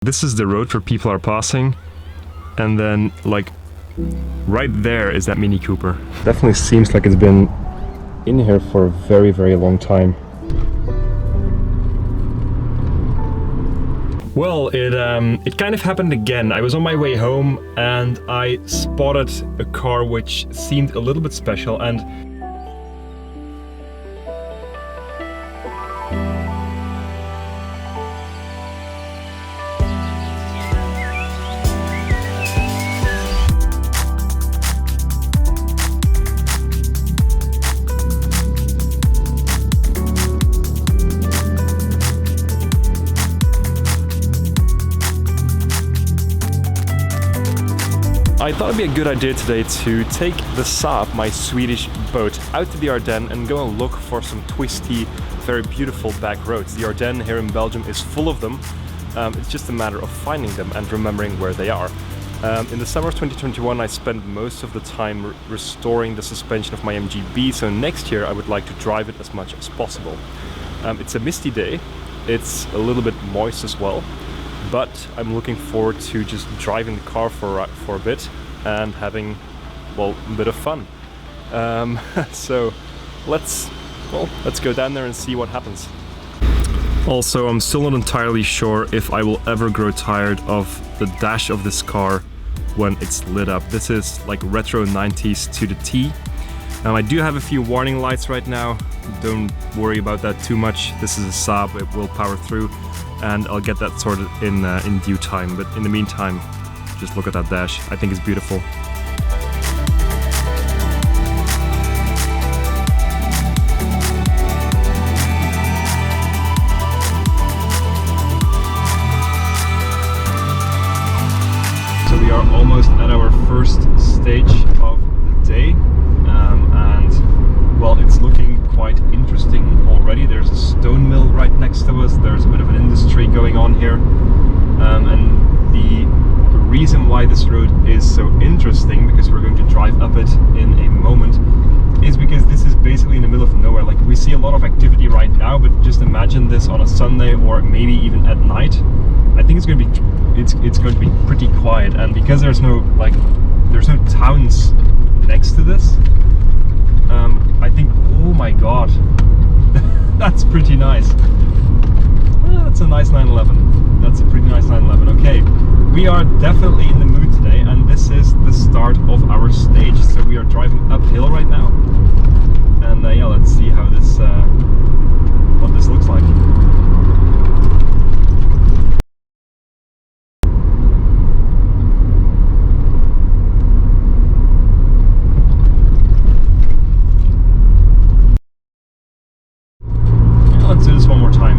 This is the road where people are passing, and then like right there is that Mini Cooper. Definitely seems like it's been in here for a very, very long time. Well, it kind of happened again. I was on my way home and I spotted a car which seemed a little bit special, and I thought it'd be a good idea today to take the Saab, my Swedish boat, out to the Ardennes and go and look for some twisty, very beautiful back roads. The Ardennes here in Belgium is full of them. It's just a matter of finding them and remembering where they are. In the summer of 2021 I spent most of the time restoring the suspension of my MGB, so next year I would like to drive it as much as possible. It's a misty day, it's a little bit moist as well, but I'm looking forward to just driving the car for a bit and having, well, a bit of fun. So let's go down there and see what happens. Also, I'm still not entirely sure if I will ever grow tired of the dash of this car when it's lit up. This is like retro 90s to the T. I do have a few warning lights right now. Don't worry about that too much. This is a Saab, it will power through, and I'll get that sorted in due time. But in the meantime, just look at that dash. I think it's beautiful. So we are almost at our first stage of the day, and well, it's looking quite interesting already. There's a stone mill right next to us. There's a bit of an industry going on here, and the reason why this road is so interesting, because we're going to drive up it in a moment, is because this is basically in the middle of nowhere. Like, we see a lot of activity right now, but just imagine this on a Sunday or maybe even at night. I think it's going to be pretty quiet, and because there's no towns next to this, I think, oh my god, that's pretty nice. That's a nice 911. That's a pretty nice 911. Okay, we are definitely in the mood today, and this is the start of our stage. So we are driving uphill right now, and yeah, let's see how this what this looks like. Let's do this one more time.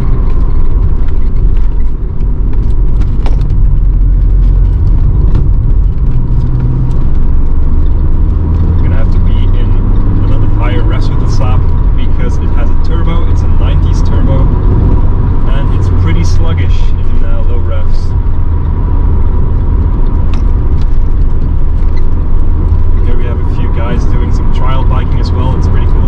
We're gonna have to be in a little bit higher revs with the Saab because it has a turbo. It's a 90s turbo, and it's pretty sluggish in low revs. Here we have a few guys doing some trial biking as well. It's pretty cool.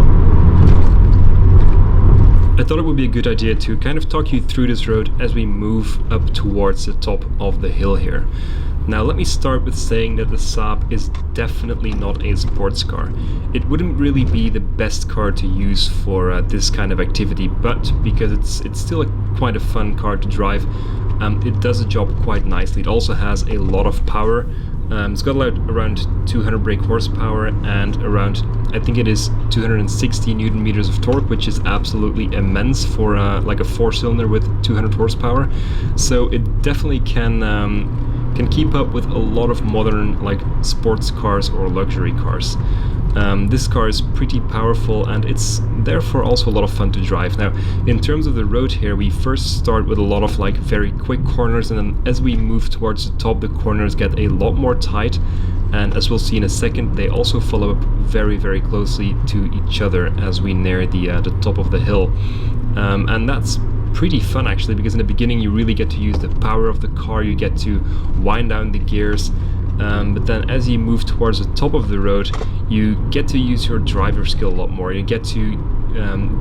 I thought it would be a good idea to kind of talk you through this road as we move up towards the top of the hill here. Now, let me start with saying that the Saab is definitely not a sports car. It wouldn't really be the best car to use for this kind of activity, but because it's still quite a fun car to drive, it does the job quite nicely. It also has a lot of power. It's got around 200 brake horsepower and around, I think it is 260 Newton meters of torque, which is absolutely immense for like a 4-cylinder with 200 horsepower. So it definitely can keep up with a lot of modern like sports cars or luxury cars. This car is pretty powerful, and it's therefore also a lot of fun to drive. Now, in terms of the road here, we first start with a lot of like very quick corners, and then as we move towards the top, the corners get a lot more tight, and as we'll see in a second, they also follow up very, very closely to each other as we near the top of the hill. And that's pretty fun actually, because in the beginning you really get to use the power of the car, you get to wind down the gears, but then as you move towards the top of the road, you get to use your driver skill a lot more. You get to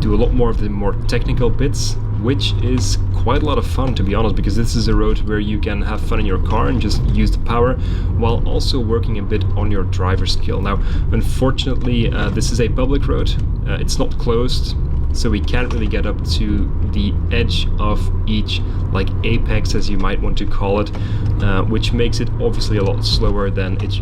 do a lot more of the more technical bits, which is quite a lot of fun, to be honest, because this is a road where you can have fun in your car and just use the power while also working a bit on your driver skill. Now, unfortunately, this is a public road. It's not closed, so we can't really get up to the edge of each, like, apex, as you might want to call it, which makes it obviously a lot slower than it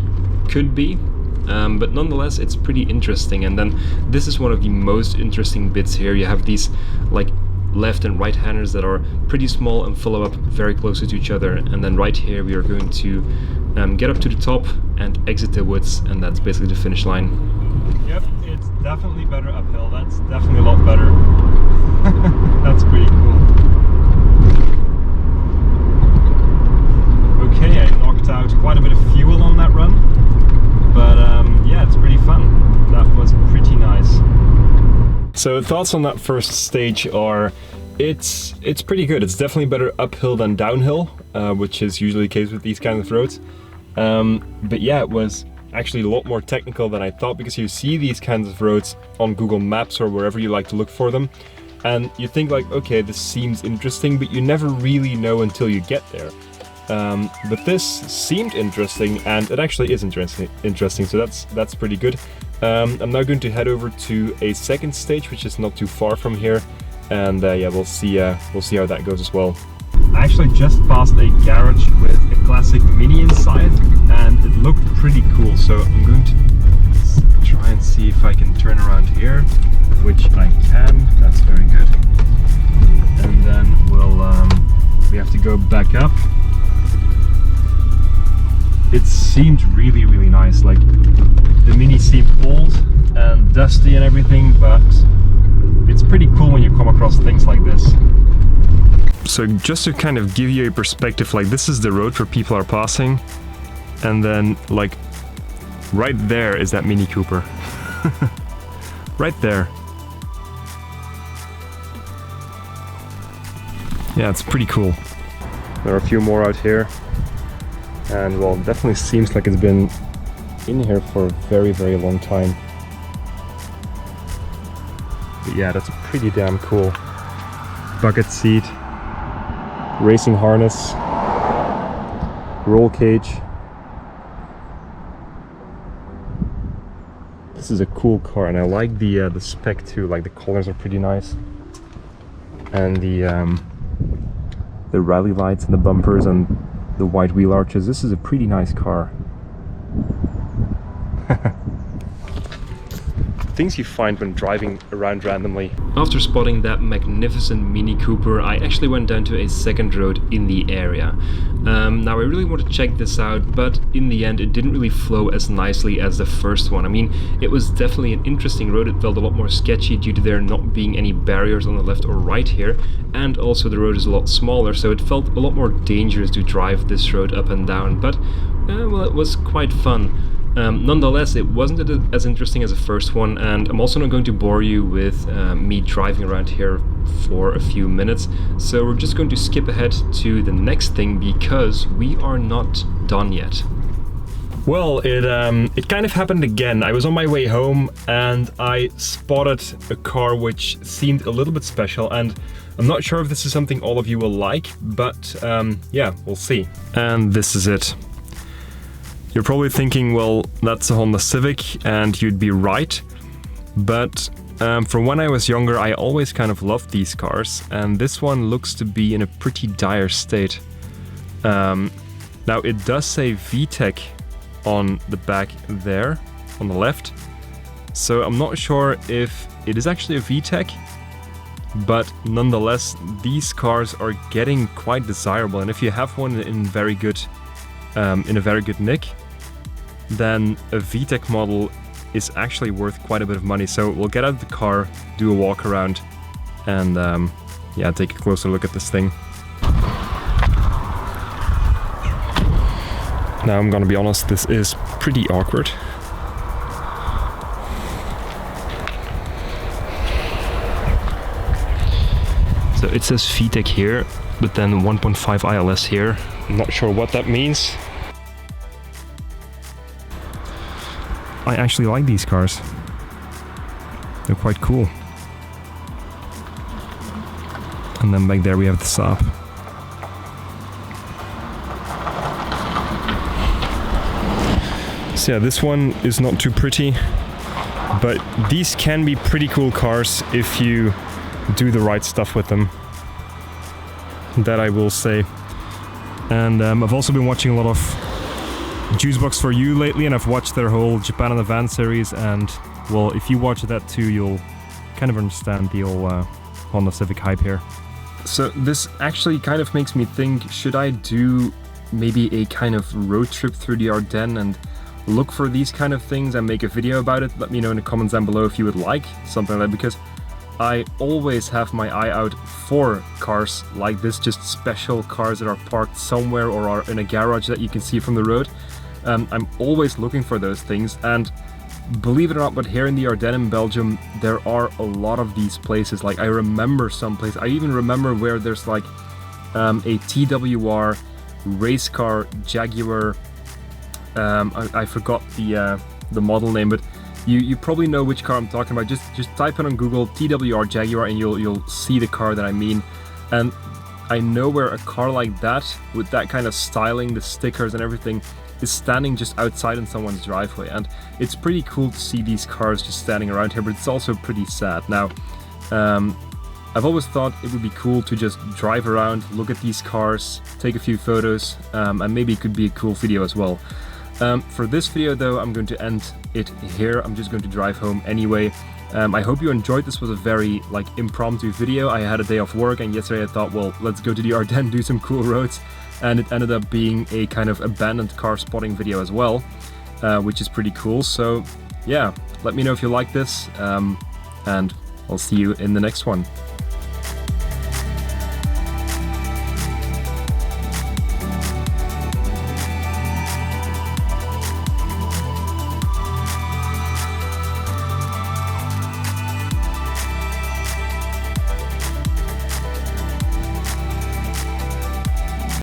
could be. But nonetheless, it's pretty interesting. And then this is one of the most interesting bits here. You have these like left and right handers that are pretty small and follow up very closely to each other. And then right here we are going to get up to the top and exit the woods, and that's basically the finish line. Yep, it's definitely better uphill. That's definitely a lot better. That's pretty cool. Okay, I knocked out quite a bit of fuel on that run. But yeah, it's pretty fun. That was pretty nice. So thoughts on that first stage are, it's pretty good. It's definitely better uphill than downhill, which is usually the case with these kinds of roads. But yeah, it was actually a lot more technical than I thought, because you see these kinds of roads on Google Maps or wherever you like to look for them, and you think like, okay, this seems interesting, but you never really know until you get there. But this seemed interesting, and it actually is interesting, so that's pretty good. I'm now going to head over to a second stage, which is not too far from here, and yeah, we'll see how that goes as well. I actually just passed a garage with a classic Mini inside, and it looked pretty cool, so I'm going to try and see if I can turn around here, which I can. That's very good. And then we have to go back up. It seemed really, really nice. Like, the Mini seemed old and dusty and everything, but it's pretty cool when you come across things like this. So just to kind of give you a perspective, like, this is the road where people are passing, and then like right there is that Mini Cooper. Right there. Yeah, it's pretty cool. There are a few more out here. And well, it definitely seems like it's been in here for a very, very long time. But yeah, that's pretty damn cool. Bucket seat, racing harness, roll cage. This is a cool car, and I like the spec too. Like, the colors are pretty nice, and the rally lights and the bumpers and the white wheel arches. This is a pretty nice car. Things you find when driving around randomly. After spotting that magnificent Mini Cooper, I actually went down to a second road in the area. Now I really want to check this out, but in the end it didn't really flow as nicely as the first one. I mean, it was definitely an interesting road. It felt a lot more sketchy due to there not being any barriers on the left or right here, and also the road is a lot smaller, so it felt a lot more dangerous to drive this road up and down, but well, it was quite fun. Nonetheless, it wasn't as interesting as the first one, and I'm also not going to bore you with me driving around here for a few minutes, so we're just going to skip ahead to the next thing, because we are not done yet. Well, it kind of happened again. I was on my way home and I spotted a car which seemed a little bit special, and I'm not sure if this is something all of you will like, but yeah, we'll see. And this is it. You're probably thinking, well, that's a Honda Civic, and you'd be right. But from when I was younger, I always kind of loved these cars, and this one looks to be in a pretty dire state. Now, it does say VTEC on the back there, on the left. So I'm not sure if it is actually a VTEC, but nonetheless, these cars are getting quite desirable. And if you have one in a very good nick, then a VTEC model is actually worth quite a bit of money. So we'll get out of the car, do a walk around, and yeah, take a closer look at this thing. Now, I'm gonna be honest, this is pretty awkward. So it says VTEC here, but then 1.5 ILS here. I'm not sure what that means. I actually like these cars. They're quite cool. And then back there we have the Saab. So yeah, this one is not too pretty, but these can be pretty cool cars if you do the right stuff with them. That I will say. And I've also been watching a lot of Juicebox for You lately, and I've watched their whole Japan in the Van series, and well, if you watch that too, you'll kind of understand the whole Honda Civic hype here. So this actually kind of makes me think, should I do maybe a kind of road trip through the Ardennes and look for these kind of things and make a video about it? Let me know in the comments down below if you would like something like that, because I always have my eye out for cars like this, just special cars that are parked somewhere or are in a garage that you can see from the road. I'm always looking for those things, and believe it or not, but here in the Ardennes in Belgium, there are a lot of these places. Like I remember some place, I even remember where there's like a TWR race car Jaguar. I forgot the model name, but you probably know which car I'm talking about. Just type it on Google, TWR Jaguar, and you'll see the car that I mean. And I know where a car like that, with that kind of styling, the stickers and everything, is standing just outside in someone's driveway. And it's pretty cool to see these cars just standing around here, but it's also pretty sad. Now, I've always thought it would be cool to just drive around, look at these cars, take a few photos, and maybe it could be a cool video as well. For this video though, I'm going to end it here. I'm just going to drive home anyway. I hope you enjoyed. This was a very impromptu video. I had a day off work, and yesterday I thought, well, let's go to the Ardennes, do some cool roads, and it ended up being a kind of abandoned car spotting video as well, which is pretty cool. So yeah, let me know if you like this, and I'll see you in the next one.